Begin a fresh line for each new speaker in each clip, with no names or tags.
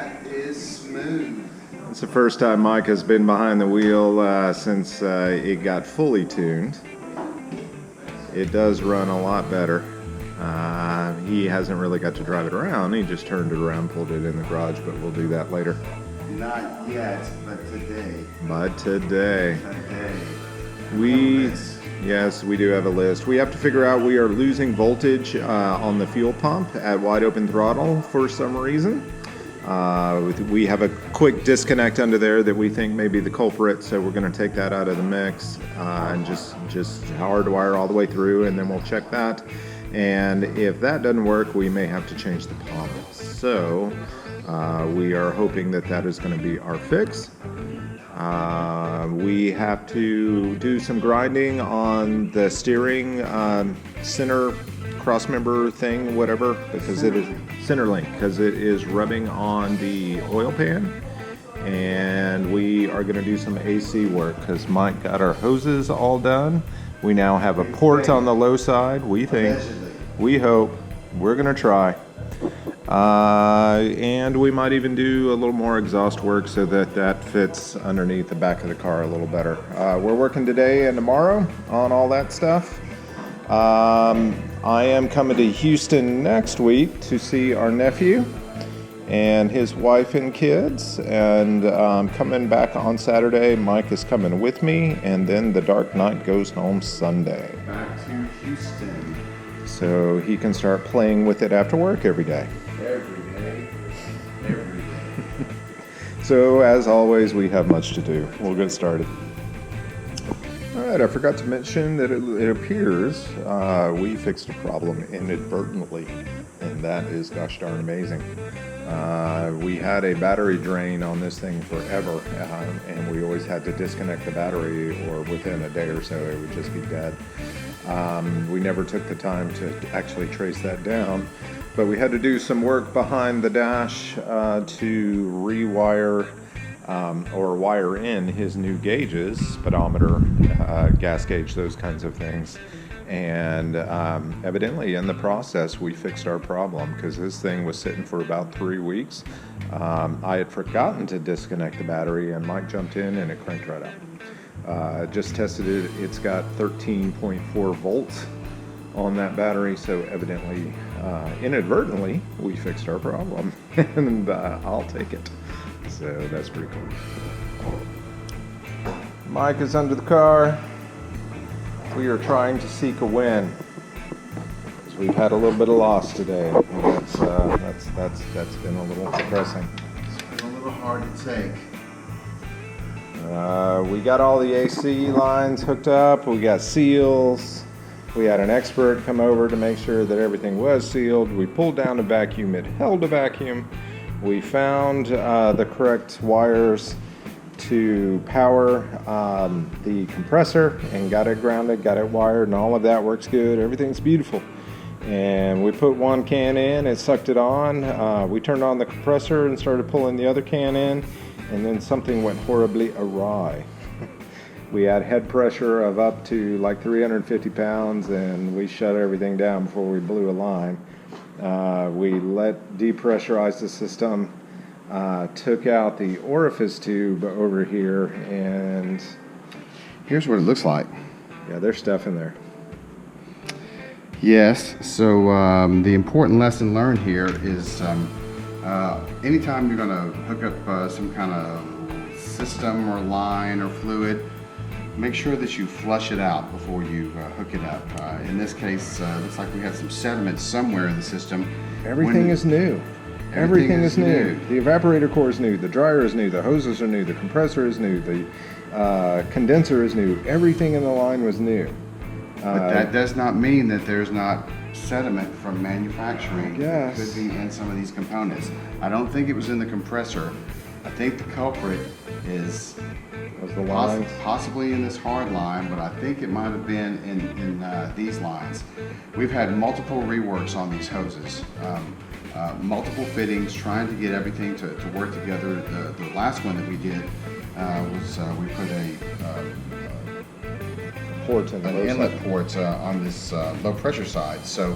That is smooth.
It's the first time Mike has been behind the wheel since it got fully tuned. It does run a lot better. He hasn't really got to drive it around. He just turned it around, pulled it in the garage, but we'll do that later.
Not yet, but today.
But today.
Today.
Yes, we do have a list. We have to figure out we are losing voltage on the fuel pump at wide open throttle for some reason. We have a quick disconnect under there that we think may be the culprit, so we're going to take that out of the mix and just hardwire all the way through, and then we'll check that. And if that doesn't work, we may have to change the pump. So we are hoping that that is going to be our fix. We have to do some grinding on the steering center crossmember thing, whatever, because it is center link, because it is rubbing on the oil pan. And we are going to do some AC work because Mike got our hoses all done. We now have a port on the low side. We think, we hope, we're going to try. And we might even do a little more exhaust work so that that fits underneath the back of the car a little better. We're working today and tomorrow on all that stuff. I am coming to Houston next week to see our nephew and his wife and kids, and coming back on Saturday. Mike is coming with me, and then the Dark Knight goes home Sunday.
Back to Houston.
So he can start playing with it after work every day.
Every day. Every day.
So as always, we have much to do. We'll get started. All right, I forgot to mention that it appears we fixed a problem inadvertently, and that is gosh darn amazing. We had a battery drain on this thing forever, and we always had to disconnect the battery, or within a day or so it would just be dead. We never took the time to actually trace that down, but we had to do some work behind the dash to rewire or wire in his new gauges, speedometer, gas gauge, those kinds of things. And evidently in the process we fixed our problem, because this thing was sitting for about 3 weeks. I had forgotten to disconnect the battery, and Mike jumped in and it cranked right up. Just tested it. It's got 13.4 volts on that battery, so evidently inadvertently we fixed our problem. And I'll take it. So that's pretty cool. Mike is under the car. We are trying to seek a win, because we've had a little bit of loss today. That's been a little depressing.
It's been a little hard to take.
We got all the AC lines hooked up. We got seals. We had an expert come over to make sure that everything was sealed. We pulled down a vacuum. It held a vacuum. We found the correct wires to power the compressor and got it grounded, got it wired, and all of that works good. Everything's beautiful. And we put one can in, it sucked it on. We turned on the compressor and started pulling the other can in, and then something went horribly awry. We had head pressure of up to like 350 pounds, and we shut everything down before we blew a line. We depressurized the system, took out the orifice tube over here, and
Here's what it looks like.
yeah, there's stuff in there.
Yes, so the important lesson learned here is anytime you're going to hook up some kind of system or line or fluid, make sure that you flush it out before you hook it up. In this case, looks like we had some sediment somewhere in the system.
Everything is new. Everything is new. The evaporator core is new. The dryer is new. The hoses are new. The compressor is new. The condenser is new. Everything in the line was new.
But that does not mean that there's not sediment from manufacturing that could be in some of these components. I don't think it was in the compressor. I think the culprit is possibly in this hard line, but I think it might have been in these lines. We've had multiple reworks on these hoses, multiple fittings, trying to get everything to work together. The last one that we did was we put an inlet port on this low pressure side. So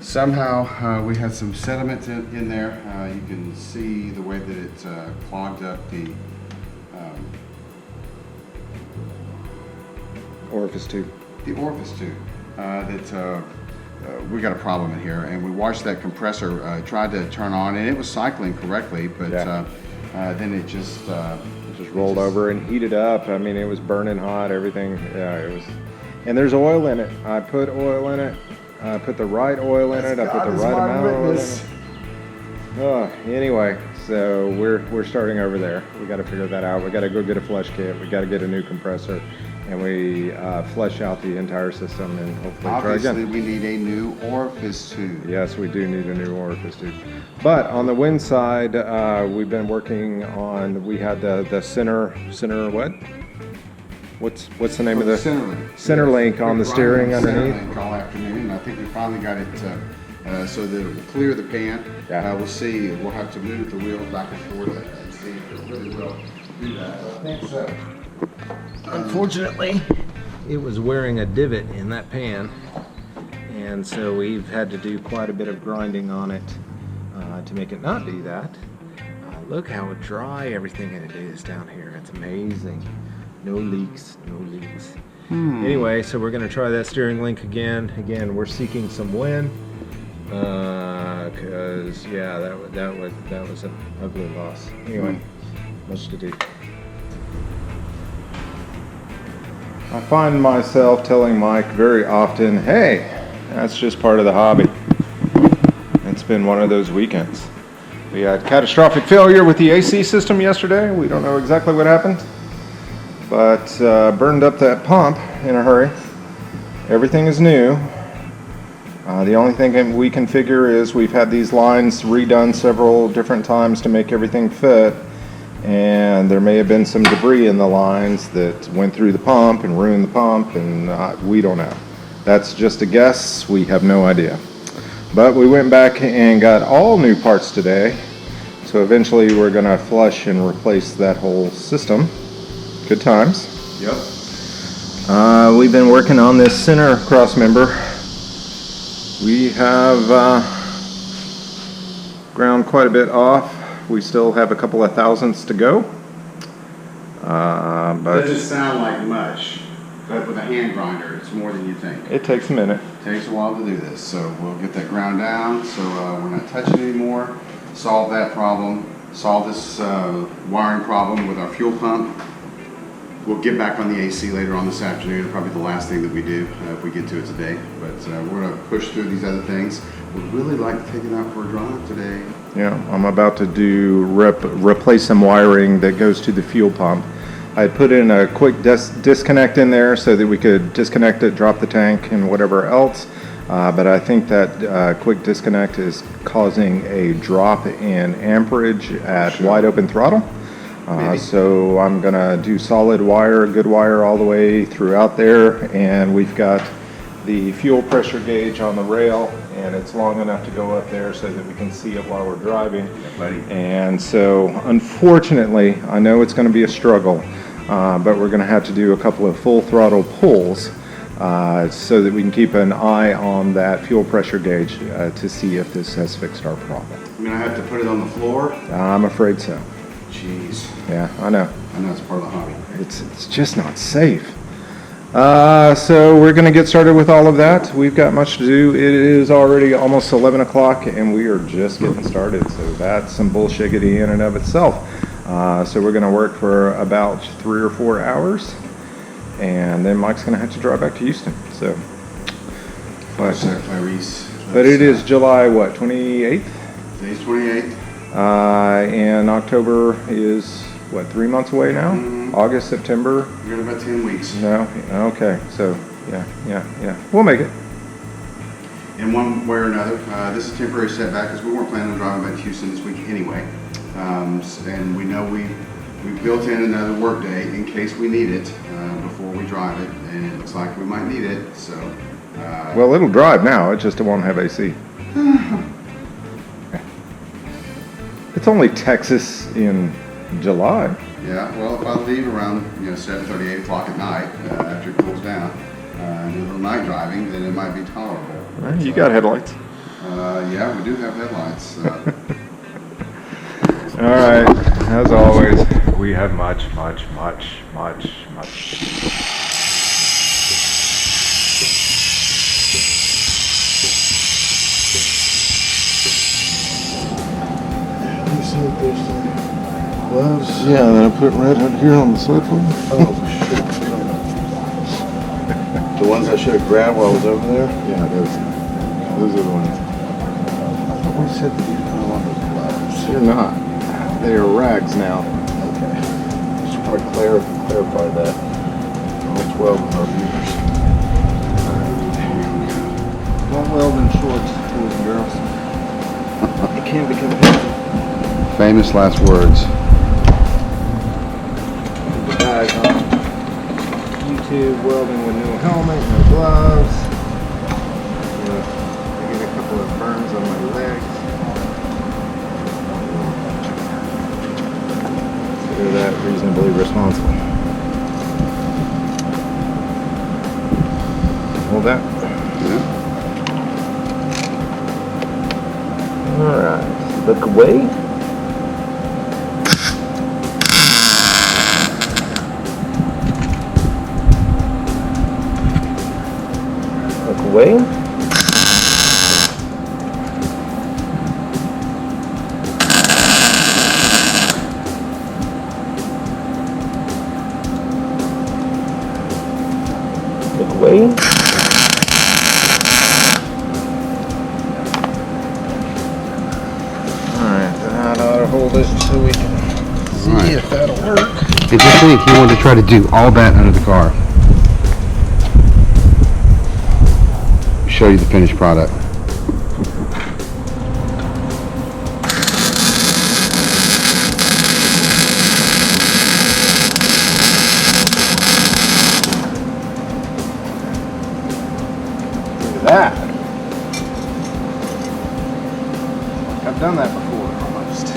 somehow we had some sediment in there. You can see the way that it clogged up the
Orifice tube.
We got a problem in here, and we watched that compressor tried to turn on, and it was cycling correctly, but then it just
rolled over and heated up. I mean, it was burning hot, everything. Yeah, it was. And there's oil in it. I put oil in it. I put the right oil in it. I put the right amount of oil in it. Anyway, so we're starting over there. We got to figure that out. We got to go get a flush kit. We got to get a new compressor, and we flush out the entire system and hopefully try again.
Obviously, we need a new orifice tube.
Yes, we do need a new orifice tube. But on the wind side, we've been working on. We had the center what? What's the name of the center link on the steering underneath?
Center link all afternoon. I think we finally got it so that it will clear the pan. We'll see. We'll have to move the wheels back and forth and see if it really will do that. I think so.
Unfortunately, it was wearing a divot in that pan, and so we've had to do quite a bit of grinding on it to make it not do that. Look how dry everything it is down here. It's amazing. No leaks, no leaks. Anyway, so we're gonna try that steering link again. Again, we're seeking some wind, cause yeah, that was an ugly loss. Anyway, much to do.
I find myself telling Mike very often, hey, that's just part of the hobby. It's been one of those weekends. We had catastrophic failure with the AC system yesterday. We don't know exactly what happened, but burned up that pump in a hurry. Everything is new. The only thing we can figure is we've had these lines redone several different times to make everything fit, and there may have been some debris in the lines that went through the pump and ruined the pump, and we don't know. That's just a guess. We have no idea. But we went back and got all new parts today, so eventually we're going to flush and replace that whole system. Good times.
Yep.
We've been working on this center cross member. We have ground quite a bit off. We still have a couple of thousandths to go. But
Doesn't sound like much, but with a hand grinder, it's more than you think.
it takes a minute.
It takes a while to do this, so we'll get that ground down, so we're not touching anymore, solve that problem, solve this wiring problem with our fuel pump. We'll get back on the AC later on this afternoon, probably the last thing that we do if we get to it today, but we're going to push through these other things. We'd really like to take it out for a drive today.
Yeah, I'm about to do replace some wiring that goes to the fuel pump. I put in a quick disconnect in there so that we could disconnect it, drop the tank, and whatever else. But I think that quick disconnect is causing a drop in amperage at wide open throttle. So I'm gonna do solid wire, good wire all the way throughout there, and we've got the fuel pressure gauge on the rail, and it's long enough to go up there so that we can see it while we're driving. And so unfortunately, I know it's going to be a struggle, but we're going to have to do a couple of full throttle pulls so that we can keep an eye on that fuel pressure gauge to see if this has fixed our problem.
I mean, I have to put it on the floor?
I'm afraid so.
Jeez.
Yeah, I know.
I know it's part of the hobby.
It's just not safe. So we're going to get started with all of that. We've got much to do. It is already almost 11 o'clock, and we are just getting started. So that's some bullshiggity in and of itself. So we're going to work for about 3 or 4 hours, and then Mike's going to have to drive back to Houston. So, but it is July, what, 28th?
Today's 28th.
And October is, what, 3 months away now?
Mm-hmm.
August, September.
We're in about 10 weeks.
No, okay, so yeah, we'll make it.
In one way or another, this is a temporary setback because we weren't planning on driving back to Houston this week anyway. And we know we built in another work day in case we need it before we drive it, and it looks like we might need it. So.
Well, it'll drive now. It just won't have AC. It's only Texas in July.
Yeah, well, if I leave around 7:30, 8 o'clock at night after it cools down, and do a little night driving, then it might be tolerable.
You got headlights.
Yeah, we do have headlights.
All right, as always, we have much.
You said there's some gloves? Yeah, then I put right here on the side for me. Oh, shit. The ones I should have grabbed while I was over there?
Yeah, those are the ones.
We said that you don't want those gloves.
You're not. They are rags now.
Okay. Should probably clarify that. All 12 of our viewers. Don't weld in shorts, boys and girls. It can become heavy.
Famous last words.
The guys on YouTube welding with no helmet, no gloves. I get a couple of burns on my legs. Consider that reasonably responsible. Hold that.
Yeah.
Alright, look away. Look away. Look away. Alright, that ought to hold it so we can see
Alright.
if that'll work.
And just think, he wanted to try to do all that under the car. Show you the finished product.
Look at that. I've done that before, almost.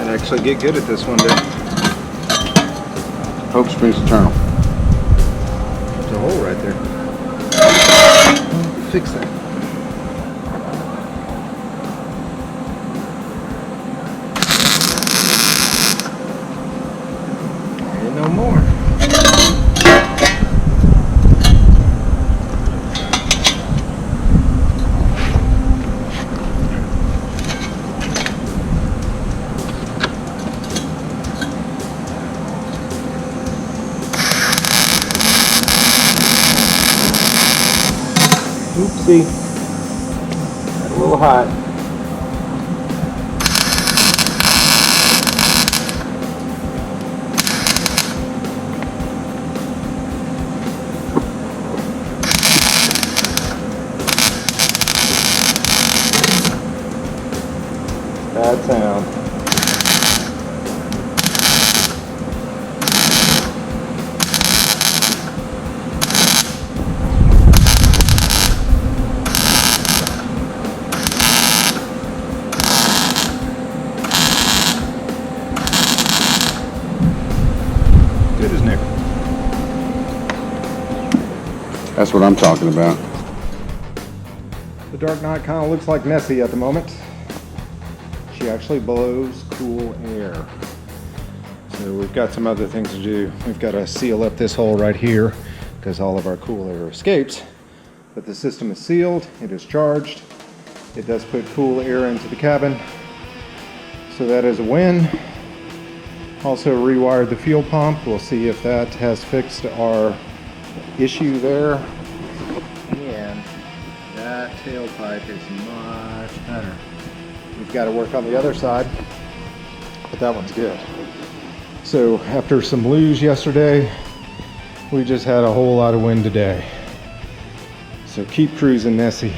Actually get good at this one day.
Hope springs eternal.
There's a hole right there. Fix that. Ain't no more. Oopsie. Got a little hot. Bad sound. Good as nickel.
That's what I'm talking about.
The dark night kind of looks like Nessie at the moment. She actually blows cool air. So we've got some other things to do. We've got to seal up this hole right here because all of our cool air escapes. But the system is sealed, it is charged. It does put cool air into the cabin. So that is a win. Also rewired the fuel pump. We'll see if that has fixed our issue there. And that tailpipe is much better. We've got to work on the other side, but that one's good. So after some luge yesterday, we just had a whole lot of wind today. So keep cruising, Nessie.